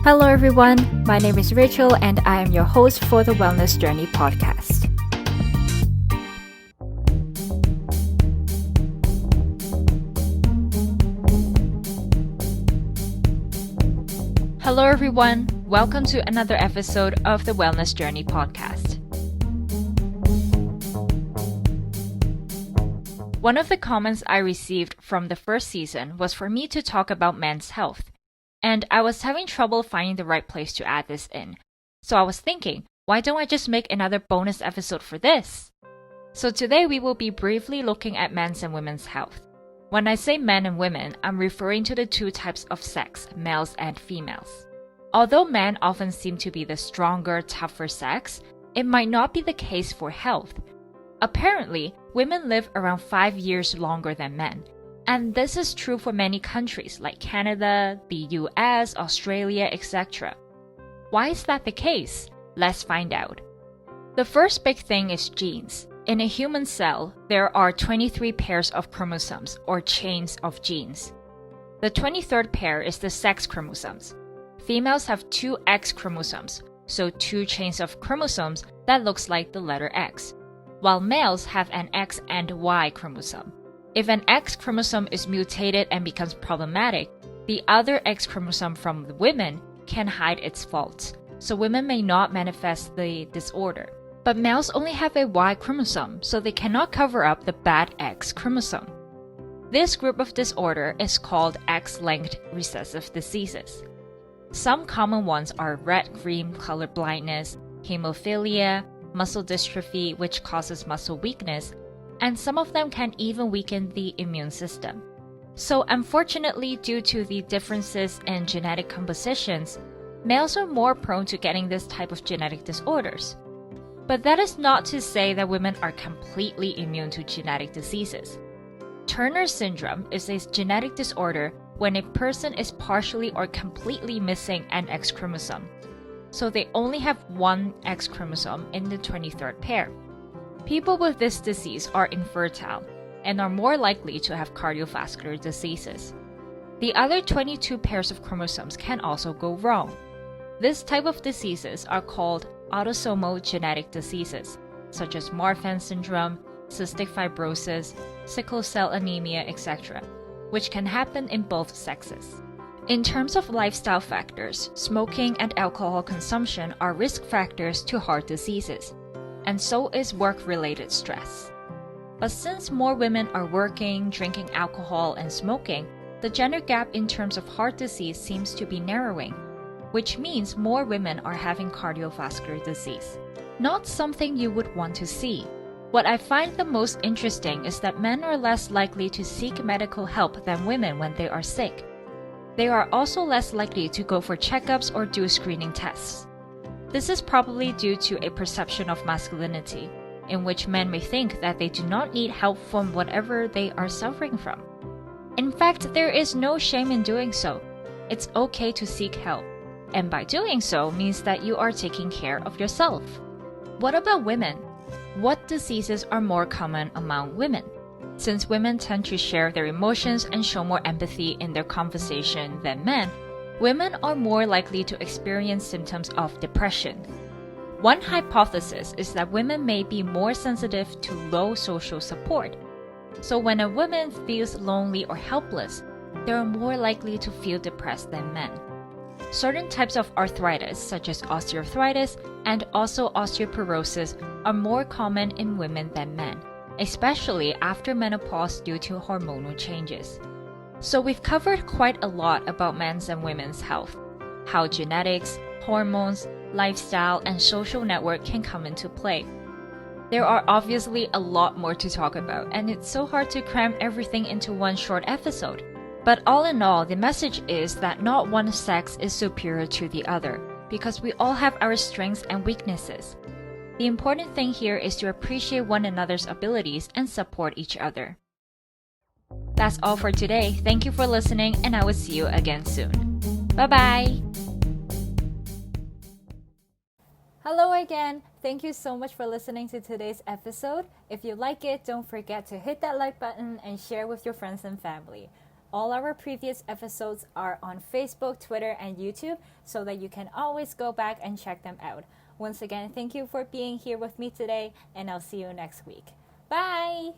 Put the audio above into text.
Hello, everyone. My name is Rachel, and I am your host for the Wellness Journey podcast. Hello, everyone. Welcome to another episode of the Wellness Journey podcast. One of the comments I received from the first season was for me to talk about men's health. And I was having trouble finding the right place to add this in. So I was thinking, why don't I just make another bonus episode for this? So today we will be briefly looking at men's and women's health. When I say men and women, I'm referring to the two types of sex, males and females. Although men often seem to be the stronger, tougher sex, it might not be the case for health. Apparently, women live around 5 years longer than men. And this is true for many countries like Canada, the US, Australia, etc. Why is that the case? Let's find out. The first big thing is genes. In a human cell, there are 23 pairs of chromosomes, or chains of genes. The 23rd pair is the sex chromosomes. Females have 2 X chromosomes, so 2 chains of chromosomes that looks like the letter X, while males have an X and Y chromosome. If an X chromosome is mutated and becomes problematic, the other X chromosome from the women can hide its faults, so women may not manifest the disorder. But males only have a Y chromosome, so they cannot cover up the bad X chromosome. This group of disorder is called X-linked recessive diseases. Some common ones are red-green color blindness, hemophilia, muscle dystrophy, which causes muscle weakness, and some of them can even weaken the immune system. So unfortunately, due to the differences in genetic compositions, males are more prone to getting this type of genetic disorders. But that is not to say that women are completely immune to genetic diseases. Turner syndrome is a genetic disorder when a person is partially or completely missing an X chromosome. So they only have one X chromosome in the 23rd pair. People with this disease are infertile and are more likely to have cardiovascular diseases. The other 22 pairs of chromosomes can also go wrong. This type of diseases are called autosomal genetic diseases, such as Marfan syndrome, cystic fibrosis, sickle cell anemia, etc., which can happen in both sexes. In terms of lifestyle factors, smoking and alcohol consumption are risk factors to heart diseases, and so is work-related stress. But since more women are working, drinking alcohol, and smoking, the gender gap in terms of heart disease seems to be narrowing, which means more women are having cardiovascular disease. Not something you would want to see. What I find the most interesting is that men are less likely to seek medical help than women when they are sick. They are also less likely to go for checkups or do screening tests. This is probably due to a perception of masculinity, in which men may think that they do not need help from whatever they are suffering from. In fact, there is no shame in doing so. It's okay to seek help, and by doing so means that you are taking care of yourself. What about women? What diseases are more common among women? Since women tend to share their emotions and show more empathy in their conversation than men, women are more likely to experience symptoms of depression. One hypothesis is that women may be more sensitive to low social support. So when a woman feels lonely or helpless, they are more likely to feel depressed than men. Certain types of arthritis, such as osteoarthritis and also osteoporosis, are more common in women than men, especially after menopause due to hormonal changes. So we've covered quite a lot about men's and women's health, how genetics, hormones, lifestyle, and social network can come into play. There are obviously a lot more to talk about, and it's so hard to cram everything into one short episode. But all in all, the message is that not one sex is superior to the other, because we all have our strengths and weaknesses. The important thing here is to appreciate one another's abilities and support each other. That's all for today. Thank you for listening, and I will see you again soon. Bye-bye! Hello again. Thank you so much for listening to today's episode. If you like it, don't forget to hit that like button and share with your friends and family. All our previous episodes are on Facebook, Twitter, and YouTube so that you can always go back and check them out. Once again, thank you for being here with me today, and I'll see you next week. Bye!